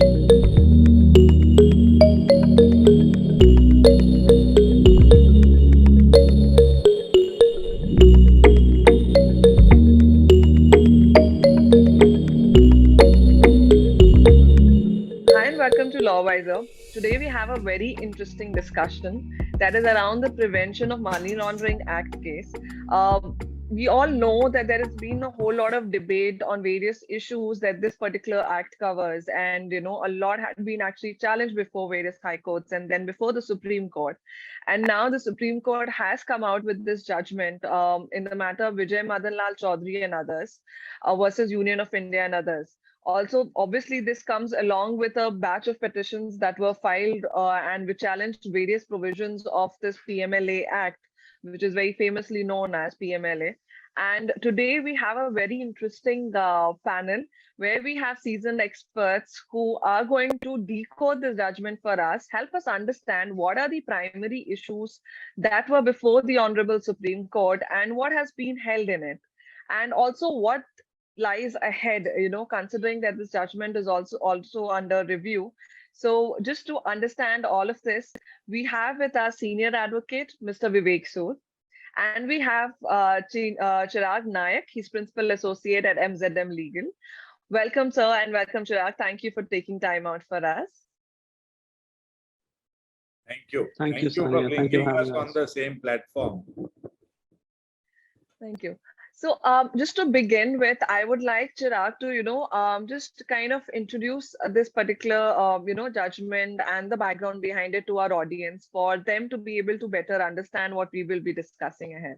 Hi and welcome to LawWiser. Today we have a very interesting discussion that is around the Prevention of Money Laundering Act case. We all know that there has been a whole lot of debate on various issues that this particular act covers, and a lot had been actually challenged before various high courts and then before the Supreme Court. And now the Supreme Court has come out with this judgment in the matter of Vijay, Madanlal, Choudhary, and others versus Union of India and others. Also, obviously, this comes along with a batch of petitions that were filed and which challenged various provisions of this PMLA Act, which is very famously known as PMLA. And today we have a very interesting panel where we have seasoned experts who are going to decode this judgment for us, help us understand what are the primary issues that were before the Honorable Supreme Court and what has been held in it. And also what lies ahead, considering that this judgment is also under review. So just to understand all of this, we have with our senior advocate, Mr. Vivek Sood, and we have Chirag Naik. He's principal associate at MZM Legal. Welcome, sir, and welcome, Chirag. Thank you for taking time out for us. Thank you. Thank you for Sonia. Thank you bringing for us having on us. the same platform. Thank you. So just to begin with, I would like Chirag to, just kind of introduce this particular, judgment and the background behind it to our audience for them to be able to better understand what we will be discussing ahead.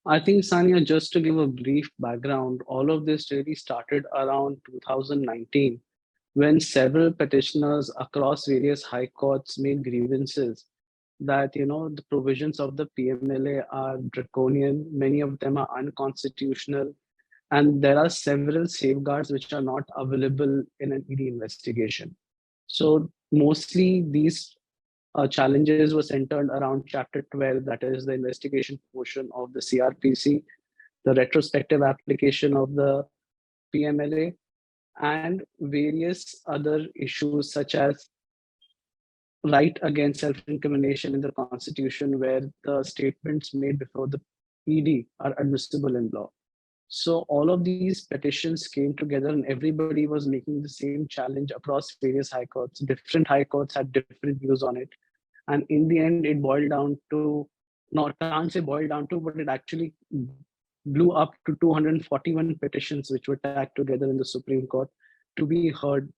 I think, Sania, just to give a brief background, all of this really started around 2019 when several petitioners across various high courts made grievances that the provisions of the PMLA are draconian, many of them are unconstitutional, and there are several safeguards which are not available in an ED investigation. So mostly these challenges were centered around Chapter 12, that is the investigation portion of the CRPC, the retrospective application of the PMLA, and various other issues such as right against self-incrimination in the Constitution, where the statements made before the ED are admissible in law. So all of these petitions came together and everybody was making the same challenge across various high courts. Different high courts had different views on it. And in the end, it boiled down to, no, I can't say boiled down to, but it actually blew up to 241 petitions which were tagged together in the Supreme Court to be heard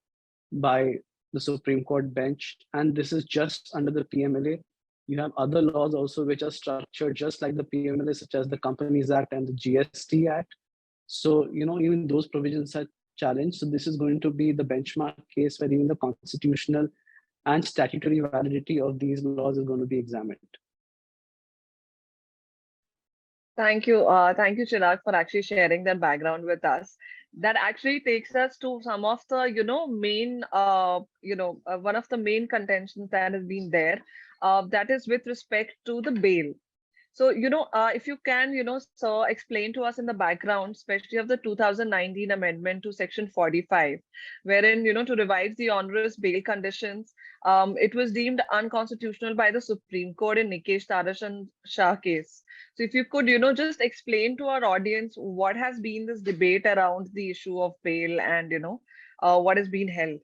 by the Supreme Court bench. And this is just under the PMLA. You have other laws also which are structured just like the PMLA, such as the Companies Act and the GST Act. So, even those provisions are challenged. So this is going to be the benchmark case where even the constitutional and statutory validity of these laws is going to be examined. Thank you. Thank you, Chirag, for actually sharing that background with us. That actually takes us to some of the, main, one of the main contentions that has been there. That is with respect to the bail. So, if you can, so explain to us in the background, especially of the 2019 amendment to Section 45, wherein, to revise the onerous bail conditions, it was deemed unconstitutional by the Supreme Court in Nikesh Tarashan Shah case. So if you could, just explain to our audience what has been this debate around the issue of bail and, what has been held.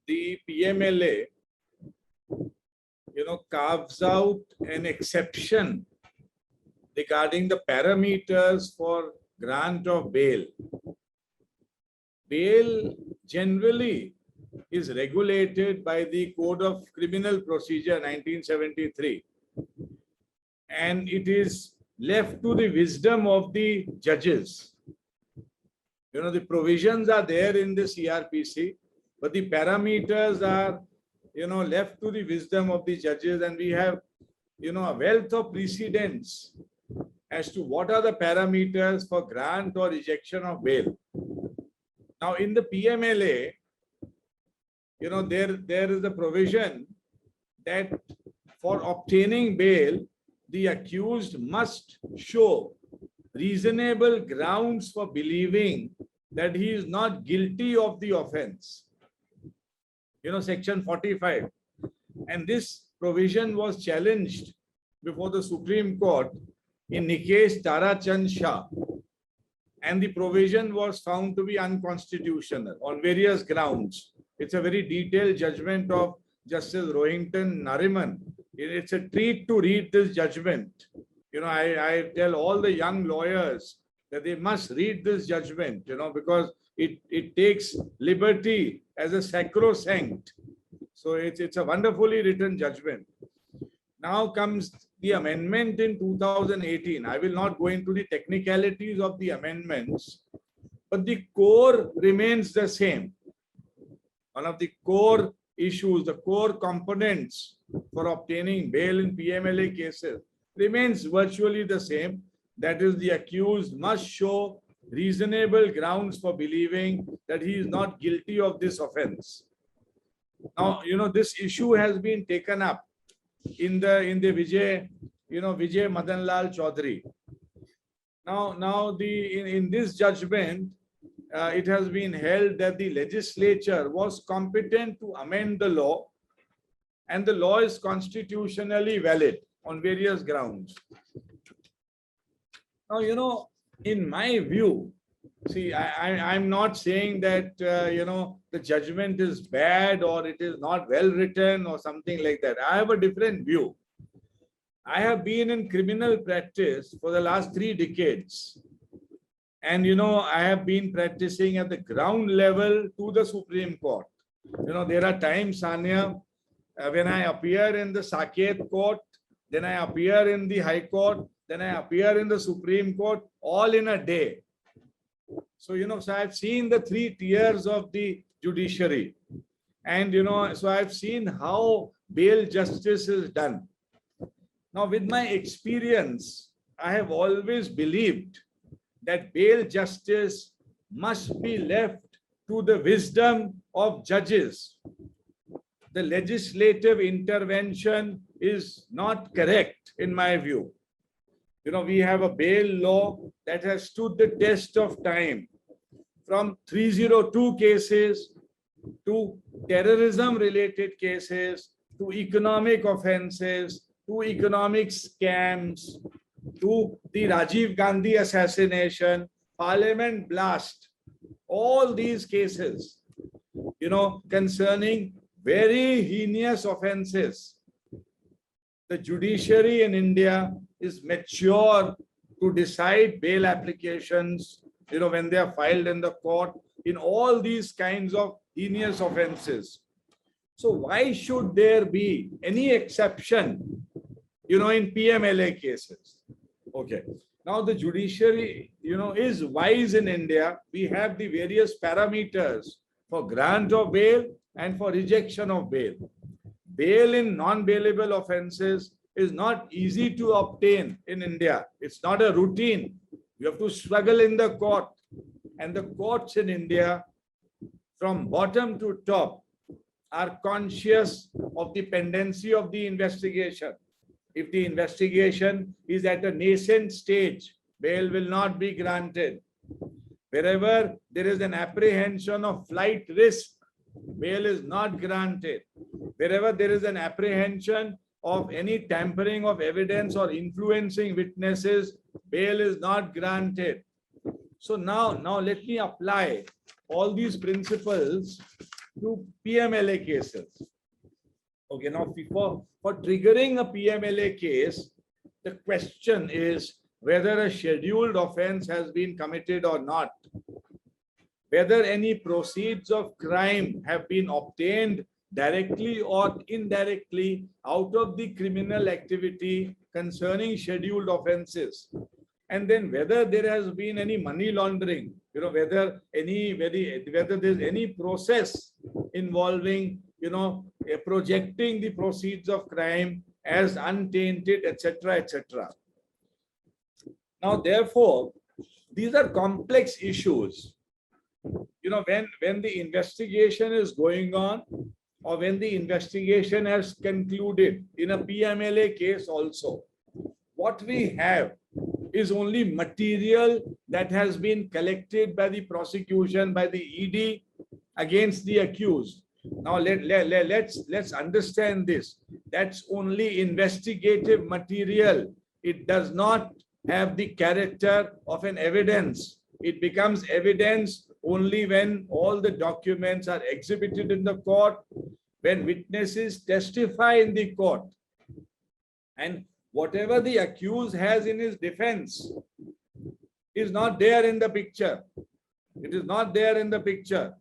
The PMLA, carves out an exception regarding the parameters for grant of bail. Bail generally is regulated by the Code of Criminal Procedure 1973, and it is left to the wisdom of the judges. The provisions are there in the CRPC, but the parameters are, left to the wisdom of the judges, and we have, a wealth of precedents as to what are the parameters for grant or rejection of bail. Now, in the PMLA, there is a provision that for obtaining bail, the accused must show reasonable grounds for believing that he is not guilty of the offense. Section 45. And this provision was challenged before the Supreme Court in Nikesh Tarachand Shah. And the provision was found to be unconstitutional on various grounds. It's a very detailed judgment of Justice Rohinton Nariman. It's a treat to read this judgment. I tell all the young lawyers that they must read this judgment, because it takes liberty as a sacrosanct. So it's a wonderfully written judgment. Now comes the amendment in 2018. I will not go into the technicalities of the amendments, but the core remains the same. One of the core issues, the core components for obtaining bail in PMLA cases remains virtually the same. That is, the accused must show reasonable grounds for believing that he is not guilty of this offense. Now, this issue has been taken up in the Vijay, Vijay Madanlal Choudhary. Now in this judgment, it has been held that the legislature was competent to amend the law, and the law is constitutionally valid on various grounds. Now, in my view, see, I'm not saying that, the judgment is bad or it is not well written or something like that. I have a different view. I have been in criminal practice for the last 3 decades. And, I have been practicing at the ground level to the Supreme Court. There are times, Sanya, when I appear in the Saket Court, then I appear in the High Court, then I appear in the Supreme Court, all in a day. So, so I've seen the 3 tiers of the judiciary. And, so I've seen how bail justice is done. Now, with my experience, I have always believed that bail justice must be left to the wisdom of judges. The legislative intervention is not correct, in my view. We have a bail law that has stood the test of time, from 302 cases to terrorism-related cases, to economic offenses, to economic scams, to the Rajiv Gandhi assassination, Parliament blast, all these cases, concerning very heinous offenses. The judiciary in India is mature to decide bail applications, when they are filed in the court, in all these kinds of heinous offenses. So why should there be any exception, in PMLA cases? Okay. Now the judiciary, is wise in India. We have the various parameters for grant of bail and for rejection of bail. Bail in non-bailable offenses is not easy to obtain in India. It's not a routine. You have to struggle in the court. And the courts in India, from bottom to top, are conscious of the pendency of the investigation. If the investigation is at a nascent stage, bail will not be granted. Wherever there is an apprehension of flight risk, bail is not granted. Wherever there is an apprehension of any tampering of evidence or influencing witnesses, bail is not granted. So now let me apply all these principles to PMLA cases. Okay, now for triggering a PMLA case, the question is whether a scheduled offense has been committed or not, whether any proceeds of crime have been obtained directly or indirectly out of the criminal activity concerning scheduled offenses, and then whether there has been any money laundering, whether there's any process involving, projecting the proceeds of crime as untainted, etc., etc. Now, therefore, these are complex issues. When the investigation is going on, or when the investigation has concluded in a PMLA case also, what we have is only material that has been collected by the prosecution, by the ED against the accused. Now let's understand this. That's only investigative material. It does not have the character of an evidence. It becomes evidence only when all the documents are exhibited in the court, when witnesses testify in the court, and whatever the accused has in his defense is not there in the picture. It is not there in the picture.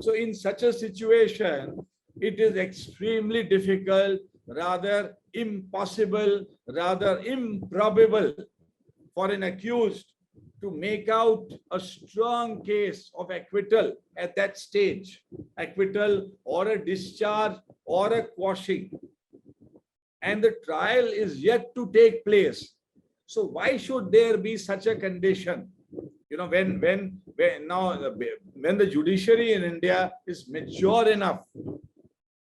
So in such a situation, it is extremely difficult, rather impossible, rather improbable for an accused to make out a strong case of acquittal at that stage, acquittal or a discharge or a quashing. And the trial is yet to take place. So why should there be such a condition? You know, when the judiciary in India is mature enough,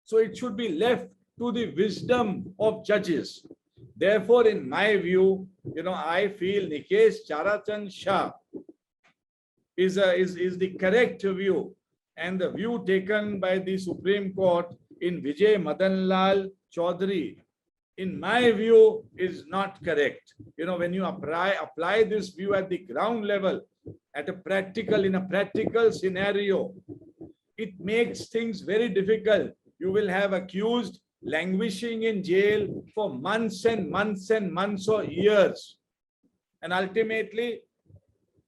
so it should be left to the wisdom of judges. Therefore, in my view, you know, I feel Nikesh Charachand Shah is the correct view, and the view taken by the Supreme Court in Vijay Madanlal Choudhary, in my view, is not correct. You know, when you apply this view at the ground level, in a practical scenario, it makes things very difficult. You will have accused languishing in jail for months and months and months or years. And ultimately,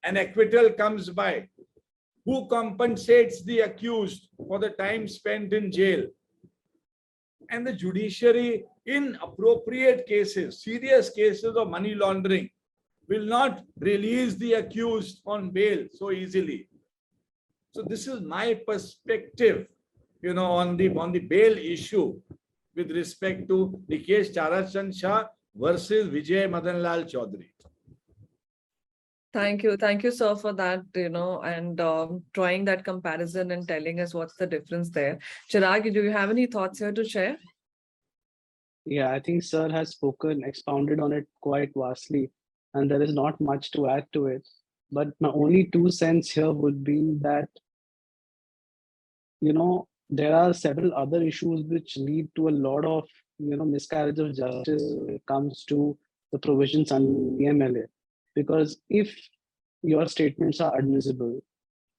an acquittal comes by. Who compensates the accused for the time spent in jail? And the judiciary, in appropriate cases, serious cases of money laundering, will not release the accused on bail so easily. So this is my perspective, you know, on the bail issue with respect to Nikesh Charachand Shah versus Vijay Madanlal Choudhary. Thank you, sir, for that, you know, and drawing that comparison and telling us what's the difference there. Chirag, do you have any thoughts here to share? Yeah, I think Sir has spoken, expounded on it quite vastly, and there is not much to add to it. But my only 2 cents here would be that, you know, there are several other issues which lead to a lot of, you know, miscarriage of justice when it comes to the provisions under PMLA. Because if your statements are admissible,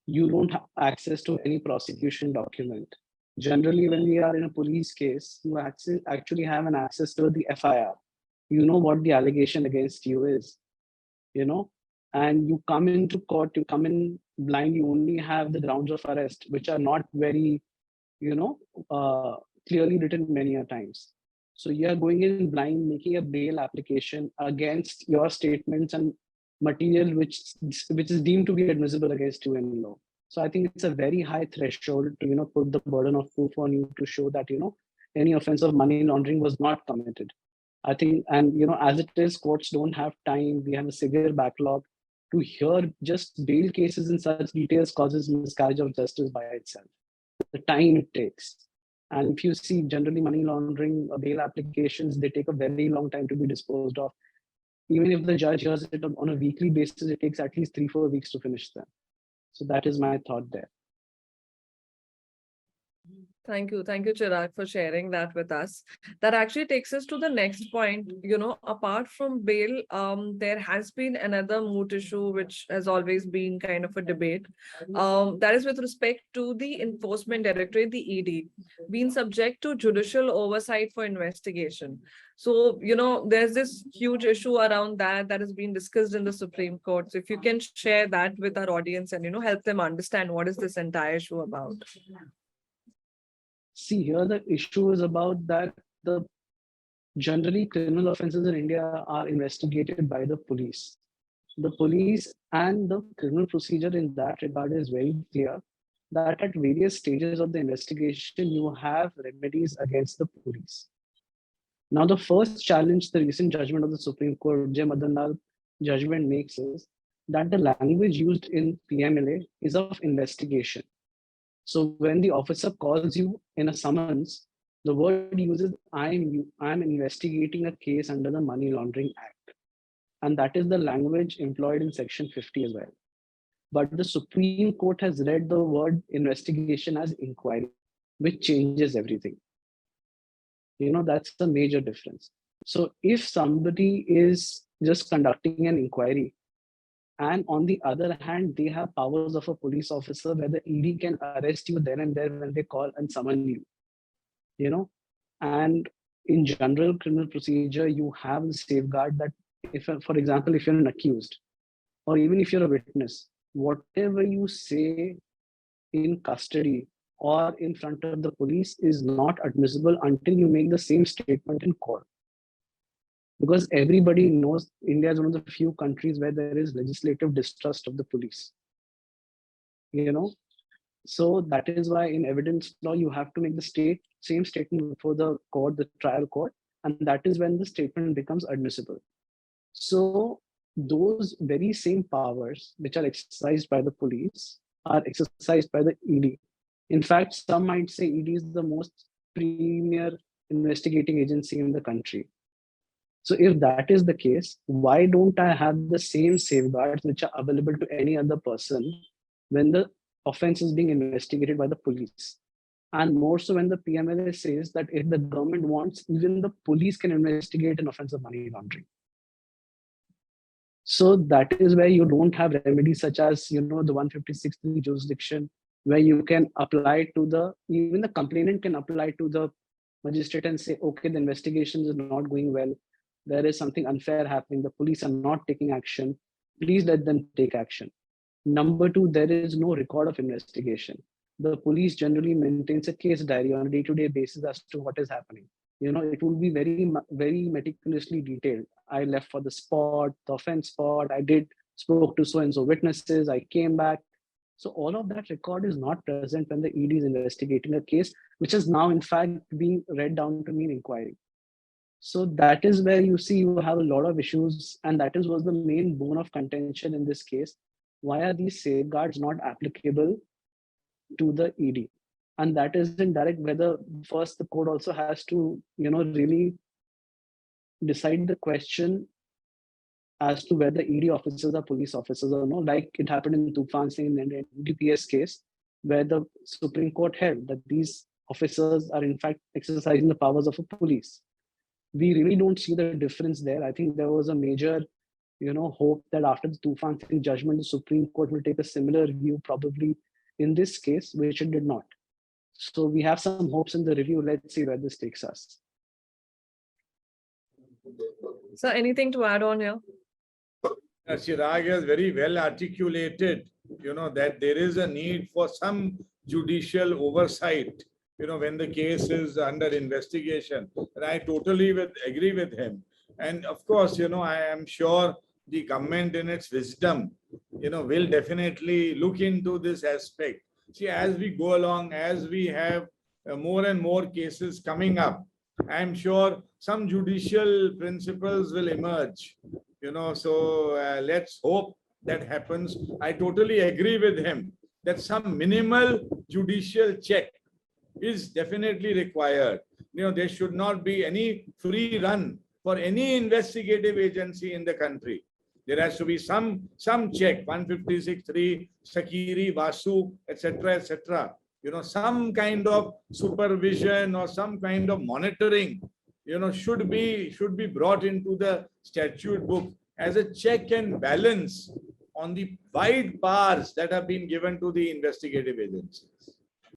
you don't have access to any prosecution document. Generally, when we are in a police case, you actually have an access to the FIR. You know what the allegation against you is, you know, and you come into court, you come in blind, you only have the grounds of arrest, which are not very, you know, clearly written many a times. So you are going in blind, making a bail application against your statements and material which is deemed to be admissible against you in law. So I think it's a very high threshold to, you know, put the burden of proof on you to show that, you know, any offense of money laundering was not committed. I think, and, you know, as it is, courts don't have time. We have a severe backlog. To hear just bail cases in such details causes miscarriage of justice by itself. The time it takes. And if you see generally money laundering bail applications, they take a very long time to be disposed of. Even if the judge hears it on a weekly basis, it takes at least 3-4 weeks to finish them. So that is my thought there. Thank you, Chirag, for sharing that with us. That actually takes us to the next point. You know, apart from bail, there has been another moot issue which has always been kind of a debate. That is with respect to the Enforcement Directorate, the ED, being subject to judicial oversight for investigation. So, you know, there's this huge issue around that has been discussed in the Supreme Court. So if you can share that with our audience and, you know, help them understand what is this entire issue about. See, here the issue is about that generally criminal offenses in India are investigated by the police. The police and the criminal procedure in that regard is very clear that at various stages of the investigation, you have remedies against the police. Now, the first challenge the recent judgment of the Supreme Court, Vijay Madanlal judgment makes is that the language used in PMLA is of investigation. So when the officer calls you in a summons, The word uses I'm investigating a case under the Money Laundering Act. And that is the language employed in section 50 as well. But the Supreme Court has read the word investigation as inquiry, which changes everything. That's the major difference. So if somebody is just conducting an inquiry, and on the other hand, they have powers of a police officer where the ED can arrest you there and there when they call and summon you know, and in general criminal procedure, you have the safeguard that if, for example, if you're an accused, or even if you're a witness, whatever you say in custody or in front of the police is not admissible until you make the same statement in court. Because everybody knows India is one of the few countries where there is legislative distrust of the police. So that is why in evidence law, you have to make the same statement before the court, the trial court, and that is when the statement becomes admissible. So those very same powers which are exercised by the police are exercised by the ED. In fact, some might say ED is the most premier investigating agency in the country. So if that is the case, why don't I have the same safeguards which are available to any other person when the offense is being investigated by the police? And more so when the PMLA says that if the government wants, even the police can investigate an offense of money laundering. So that is where you don't have remedies such as, the 156th jurisdiction, where you can apply to even the complainant can apply to the magistrate and say, okay, the investigation is not going well. There is something unfair happening. The police are not taking action. Please let them take action. Number two, there is no record of investigation. The police generally maintains a case diary on a day-to-day basis as to what is happening. It will be very, very meticulously detailed. I left for the spot, the offense spot. I spoke to so-and-so witnesses. I came back. So all of that record is not present when the ED is investigating a case, which is now in fact being read down to mean inquiry. So that is where you see you have a lot of issues, and that was the main bone of contention in this case. Why are these safeguards not applicable to the ED? And that is in direct whether first the court also has to, really decide the question as to whether ED officers are police officers or no, like it happened in Tufan Singh and DPS case, where the Supreme Court held that these officers are in fact exercising the powers of a police. We really don't see the difference there. I think there was a major, hope that after the Tufan Singh judgment, the Supreme Court will take a similar view probably in this case, which it did not. So we have some hopes in the review. Let's see where this takes us. So anything to add on here? Chirag has very well articulated, that there is a need for some judicial oversight, when the case is under investigation. And I totally agree with him. And of course, I am sure the government in its wisdom, will definitely look into this aspect. See, as we go along, as we have more and more cases coming up, I'm sure some judicial principles will emerge. So let's hope that happens. I totally agree with him that some minimal judicial check is definitely required. There should not be any free run for any investigative agency in the country. There has to be some check, 156.3, Sakiri, Vasu, etc., etc. Some kind of supervision or some kind of monitoring, should be brought into the statute book as a check and balance on the wide powers that have been given to the investigative agencies.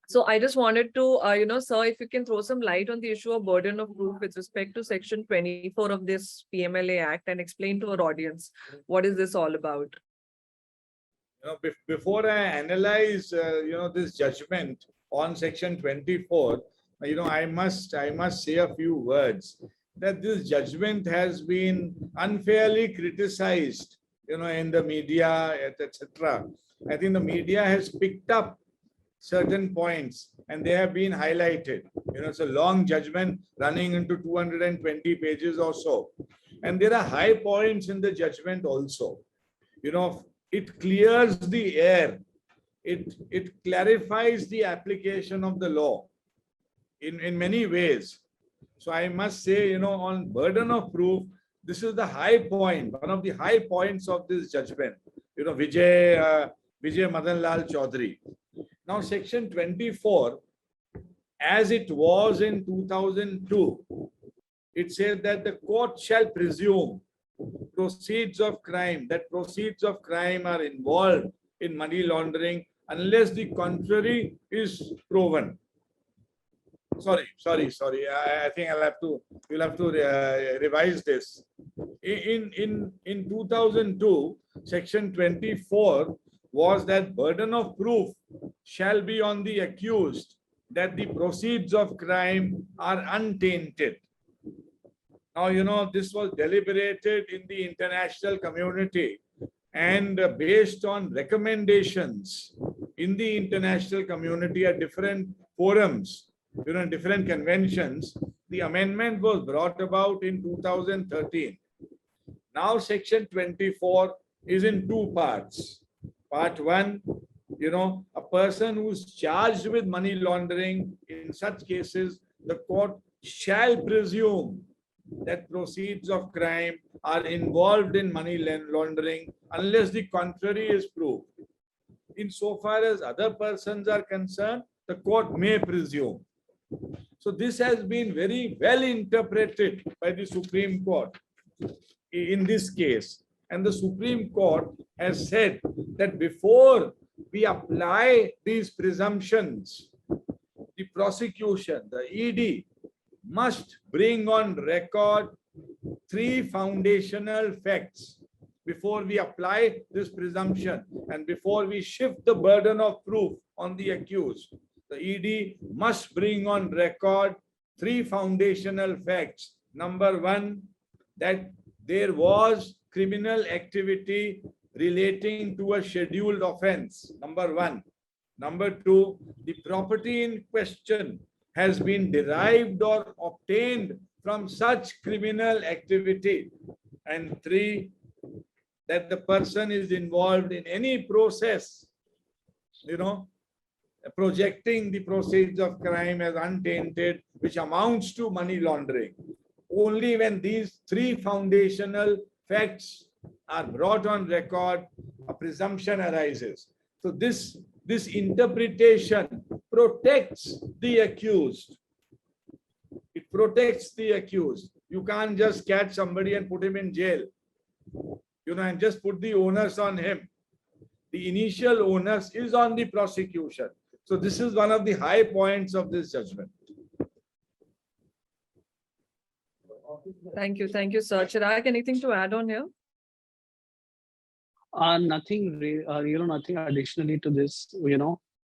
So I just wanted to, sir, if you can throw some light on the issue of burden of proof with respect to section 24 of this PMLA Act and explain to our audience, what is this all about? Before I analyze, this judgment on section 24, I must say a few words that this judgment has been unfairly criticized, in the media, etc. I think the media has picked up certain points and they have been highlighted. It's a long judgment running into 220 pages or so. And there are high points in the judgment also. It clears the air. It clarifies the application of the law. in many ways. So I must say, on burden of proof, this is the high point, one of the high points of this judgment. Vijay Madanlal Choudhary. Now, section 24, as it was in 2002, it says that the court shall presume proceeds of crime are involved in money laundering unless the contrary is proven. Sorry. I think we'll have to revise this. In 2002, section 24 was that burden of proof shall be on the accused that the proceeds of crime are untainted. Now, this was deliberated in the international community, and based on recommendations in the international community at different forums, different conventions, the amendment was brought about in 2013. Now, section 24 is in two parts. Part one, a person who's charged with money laundering, in such cases, the court shall presume that proceeds of crime are involved in money laundering unless the contrary is proved. Insofar as other persons are concerned, the court may presume. So this has been very well interpreted by the Supreme Court in this case. And the Supreme Court has said that before we apply these presumptions, the prosecution, the ED, must bring on record three foundational facts before we apply this presumption and before we shift the burden of proof on the accused. The ED must bring on record three foundational facts. Number one, that there was criminal activity relating to a scheduled offense. Number one. Number two, the property in question has been derived or obtained from such criminal activity. And three, that the person is involved in any process, projecting the proceeds of crime as untainted, which amounts to money laundering. Only when these three foundational facts are brought on record, a presumption arises. So this interpretation protects the accused. It protects the accused. You can't just catch somebody and put him in jail, and just put the onus on him. The initial onus is on the prosecution. So this is one of the high points of this judgment. Thank you, sir. Chirag, anything to add on here? Nothing additionally to this.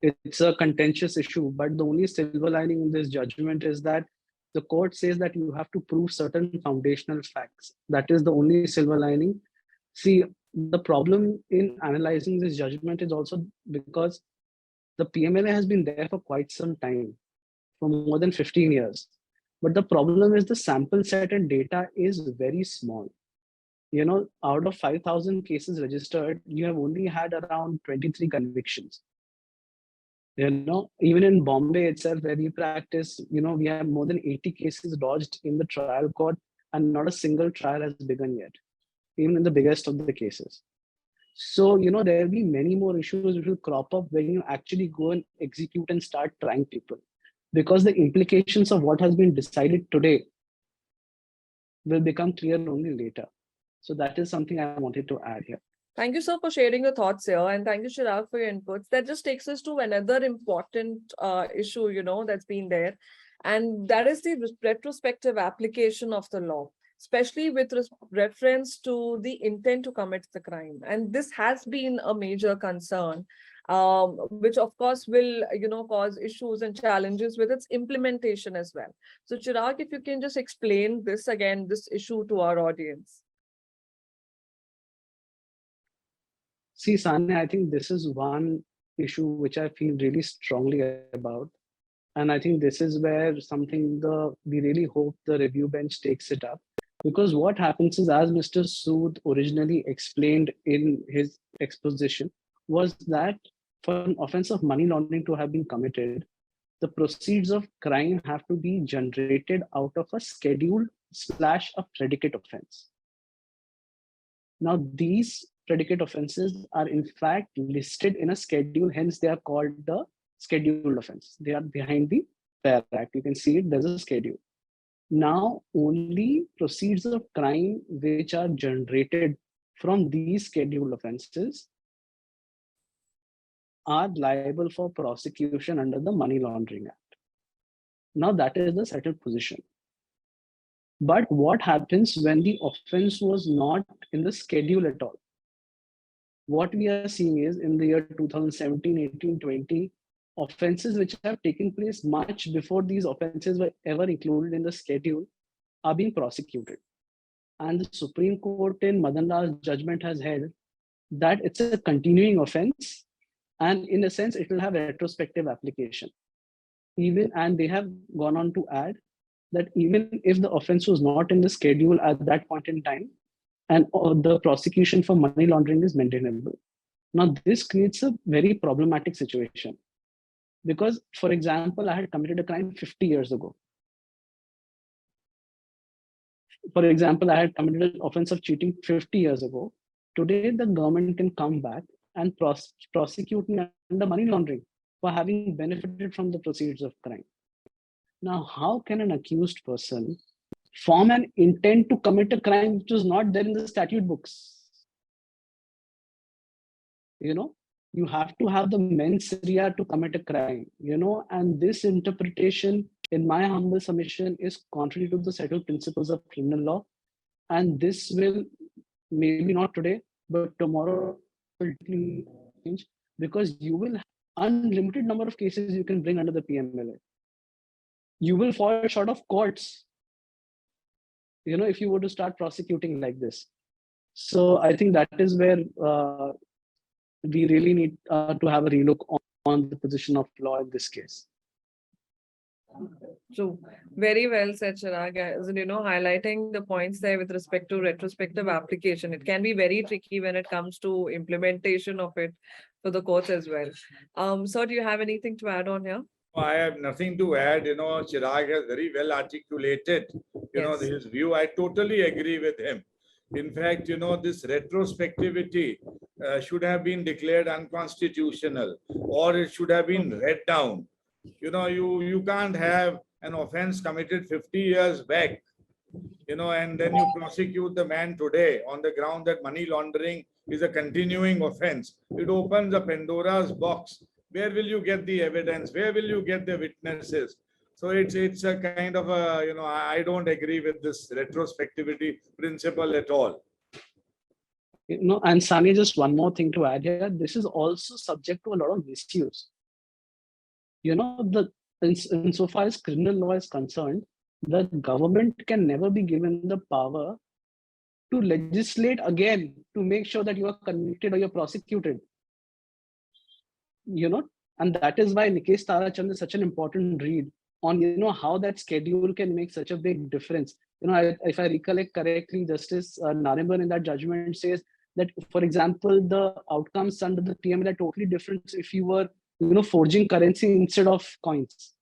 It's a contentious issue, but the only silver lining in this judgment is that the court says that you have to prove certain foundational facts. That is the only silver lining. See, the problem in analyzing this judgment is also because the PMLA has been there for quite some time, for more than 15 years. But the problem is the sample set and data is very small. Out of 5,000 cases registered, you have only had around 23 convictions. Even in Bombay itself, where we practice, we have more than 80 cases lodged in the trial court and not a single trial has begun yet, even in the biggest of the cases. So, there will be many more issues which will crop up when you actually go and execute and start trying people, because the implications of what has been decided today will become clear only later. So that is something I wanted to add here. Thank you, sir, for sharing your thoughts here. And thank you, Chirag, for your inputs. That just takes us to another important issue, that's been there. And that is the retrospective application of the law, especially with reference to the intent to commit the crime. And this has been a major concern, which of course will, cause issues and challenges with its implementation as well. So Chirag, if you can just explain this again, this issue to our audience. See, Sanya, I think this is one issue which I feel really strongly about. And I think this is where something we really hope the review bench takes it up. Because what happens is, as Mr. Sood originally explained in his exposition, was that for an offense of money laundering to have been committed, the proceeds of crime have to be generated out of a scheduled / a predicate offense. Now, these predicate offenses are in fact listed in a schedule, hence they are called the scheduled offense. They are behind the PAIR Act. You can see it, there's a schedule. Now, only proceeds of crime which are generated from these scheduled offenses are liable for prosecution under the Money Laundering Act. Now, that is the settled position. But what happens when the offense was not in the schedule at all? What we are seeing is in the year 2017, 18, 20, offenses which have taken place much before these offenses were ever included in the schedule are being prosecuted. And the Supreme Court in Madanlal's judgment has held that it's a continuing offense, and in a sense, it will have retrospective application. And they have gone on to add that even if the offense was not in the schedule at that point in time, and the prosecution for money laundering is maintainable. Now, this creates a very problematic situation because, for example, I had committed a crime 50 years ago. For example, I had committed an offense of cheating 50 years ago. Today, the government can come back and prosecute me under money laundering for having benefited from the proceeds of crime. Now, how can an accused person form an intent to commit a crime which was not there in the statute books? You have to have the mens rea to commit a crime, and this interpretation, in my humble submission, is contrary to the settled principles of criminal law. And this will, maybe not today, but tomorrow will change, because you will have unlimited number of cases you can bring under the PMLA. You will fall short of courts, if you were to start prosecuting like this. So I think that is where we really need to have a relook on the position of law in this case. True. Very well said, Chirag. As highlighting the points there with respect to retrospective application. It can be very tricky when it comes to implementation of it for the courts as well. Sir, do you have anything to add on here? I have nothing to add. Chirag has very well articulated, his view. I totally agree with him. In fact, this retrospectivity should have been declared unconstitutional, or it should have been read down. You can't have an offense committed 50 years back, and then you prosecute the man today on the ground that money laundering is a continuing offense. It opens a Pandora's box. Where will you get the evidence? Where will you get the witnesses? So it's a kind of a, I don't agree with this retrospectivity principle at all. And Sani, just one more thing to add here. This is also subject to a lot of misuse. Insofar as criminal law is concerned, the government can never be given the power to legislate again to make sure that you are convicted or you're prosecuted. And that is why Nikesh Tarachand is such an important read on, how that schedule can make such a big difference. If I recollect correctly, Justice Narimban in that judgment says that, for example, the outcomes under the PMLA are totally different if you were, forging currency instead of coins.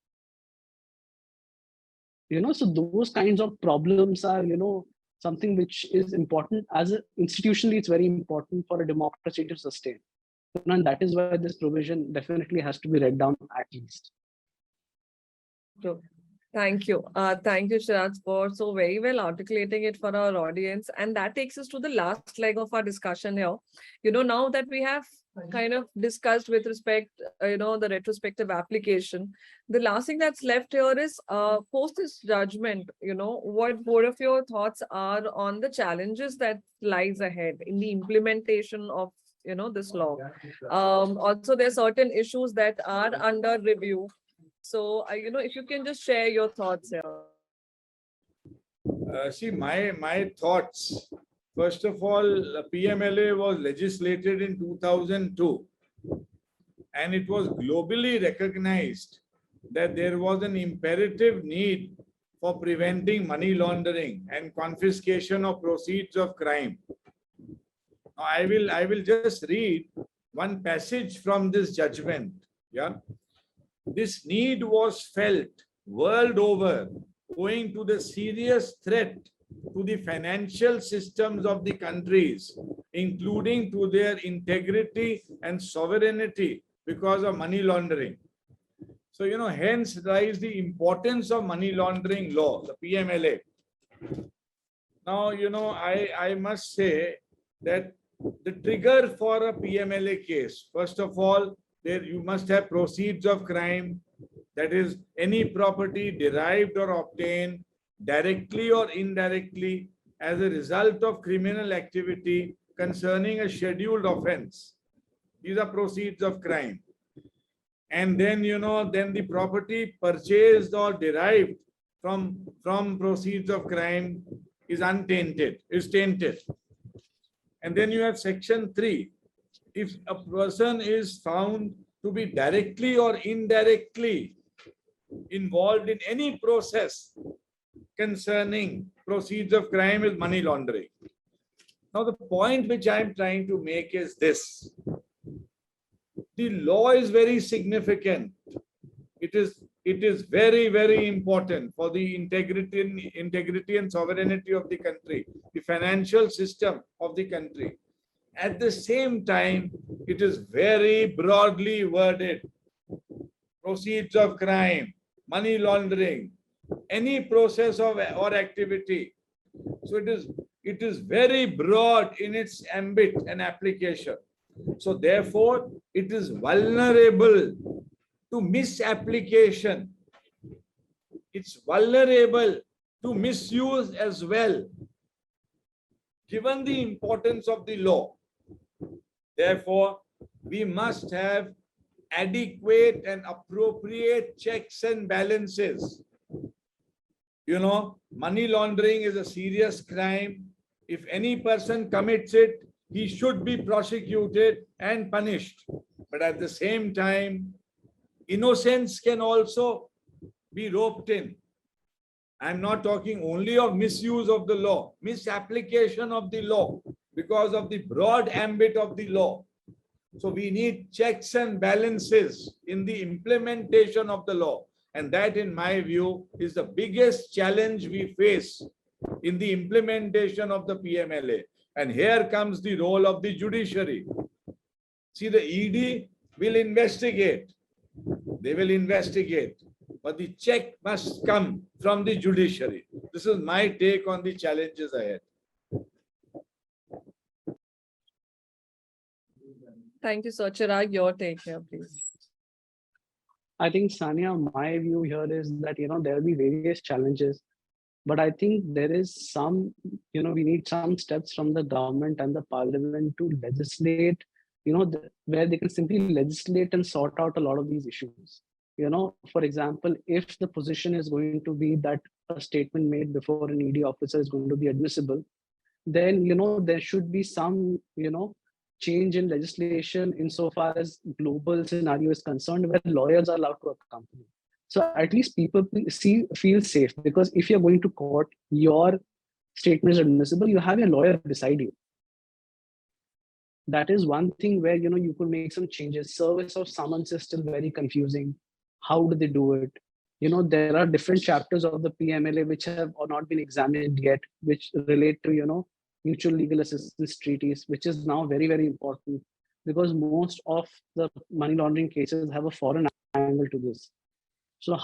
So those kinds of problems are, something which is important institutionally. It's very important for a democracy to sustain. And that is why this provision definitely has to be read down at least. So, thank you. Thank you, Chirag, for so very well articulating it for our audience. And that takes us to the last leg of our discussion here. Now that we have kind of discussed with respect, the retrospective application, the last thing that's left here is post this judgment, what both of your thoughts are on the challenges that lies ahead in the implementation of this law. Also, there are certain issues that are under review. So, if you can just share your thoughts here. See, my thoughts. First of all, PMLA was legislated in 2002, and it was globally recognized that there was an imperative need for preventing money laundering and confiscation of proceeds of crime. Now, I will just read one passage from this judgment. Yeah. This need was felt world over owing to the serious threat to the financial systems of the countries, including to their integrity and sovereignty because of money laundering. So, hence lies the importance of money laundering law, the PMLA. Now, I must say that the trigger for a PMLA case, first of all, there you must have proceeds of crime, that is any property derived or obtained directly or indirectly as a result of criminal activity concerning a scheduled offense. These are proceeds of crime. And then, then the property purchased or derived from proceeds of crime is untainted, is tainted. And then you have section 3. If a person is found to be directly or indirectly involved in any process concerning proceeds of crime is money laundering. Now, the point which I am trying to make is this. The law is very significant. It is very, very important for the integrity and sovereignty of the country, the financial system of the country. At the same time, it is very broadly worded. Proceeds of crime, money laundering, any process of or activity. So it is very broad in its ambit and application. So therefore, it is vulnerable to misapplication. It's vulnerable to misuse as well, given the importance of the law. Therefore, we must have adequate and appropriate checks and balances. Money laundering is a serious crime. If any person commits it, he should be prosecuted and punished. But at the same time, innocence can also be roped in. I'm not talking only of misuse of the law, misapplication of the law because of the broad ambit of the law. So we need checks and balances in the implementation of the law. And that, in my view, is the biggest challenge we face in the implementation of the PMLA. And here comes the role of the judiciary. See, the ED will investigate. They will investigate. But the check must come from the judiciary. This is my take on the challenges ahead. Thank you, sir. Chirag, your take here, please. I think, Sania, my view here is that, there will be various challenges, but I think there is some, we need some steps from the government and the parliament to legislate, where they can simply legislate and sort out a lot of these issues. For example, if the position is going to be that a statement made before an ED officer is going to be admissible, then, there should be some, change in legislation insofar as global scenario is concerned, where lawyers are allowed to accompany. So at least people feel safe, because if you're going to court, your statement is admissible, you have a lawyer beside you. That is one thing where, you could make some changes. Service of summons is still very confusing. How do they do it? There are different chapters of the PMLA which have not been examined yet, which relate to, mutual legal assistance treaties, which is now very, very important, because most of the money laundering cases have a foreign angle to this. So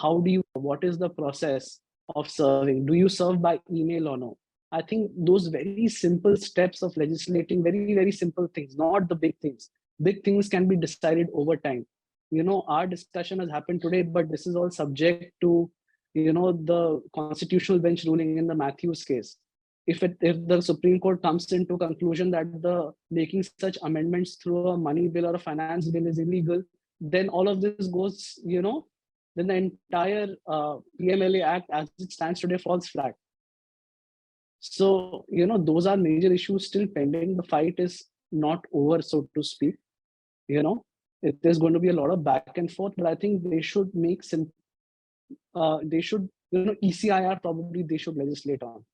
what is the process of serving? Do you serve by email or no? I think those very simple steps of legislating, very, very simple things, not the big things. Big things can be decided over time. Our discussion has happened today, but this is all subject to, the constitutional bench ruling in the Matthews case. If the Supreme Court comes into conclusion that the making such amendments through a money bill or a finance bill is illegal, then all of this goes, then the entire PMLA Act as it stands today falls flat. So, those are major issues still pending. The fight is not over, so to speak. There's going to be a lot of back and forth, but I think they should make some, ECIR probably they should legislate on.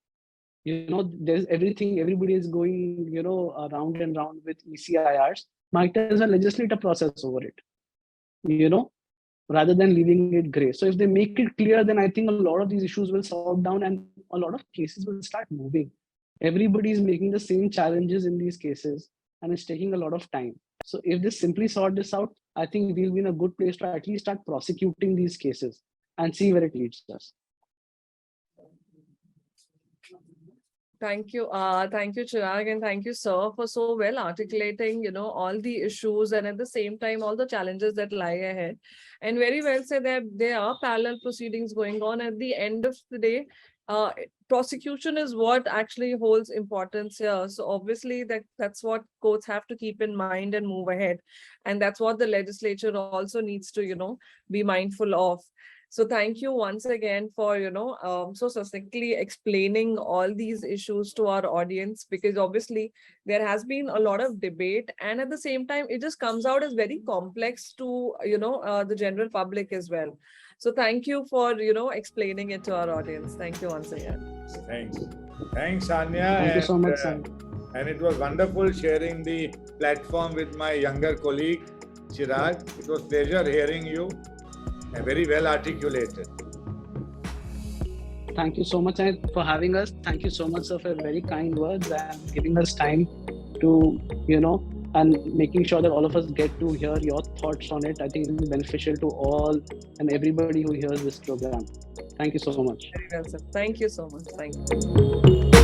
There's everybody is going, round and round with ECIRs. Might as well legislate a process over it. rather than leaving it gray. So if they make it clear, then I think a lot of these issues will solve down and a lot of cases will start moving. Everybody is making the same challenges in these cases and it's taking a lot of time. So if they simply sort this out, I think we'll be in a good place to at least start prosecuting these cases and see where it leads us. Thank you, Chirag, and thank you, sir, for so well articulating, all the issues and at the same time all the challenges that lie ahead. And very well said that there are parallel proceedings going on. At the end of the day, prosecution is what actually holds importance here. So obviously that's what courts have to keep in mind and move ahead, and that's what the legislature also needs to, be mindful of. So thank you once again for, so succinctly explaining all these issues to our audience, because obviously there has been a lot of debate and at the same time, it just comes out as very complex to, the general public as well. So thank you for, explaining it to our audience. Thank you once again. Thanks. Thanks, Anya. Thank you so much, Sam. And it was wonderful sharing the platform with my younger colleague, Chirag. It was a pleasure hearing you. Very well articulated. Thank you so much for having us. Thank you so much, sir, for very kind words and giving us time to, and making sure that all of us get to hear your thoughts on it. I think it will be beneficial to all and everybody who hears this program. Thank you so much. Very well, sir. Thank you so much. Thank you.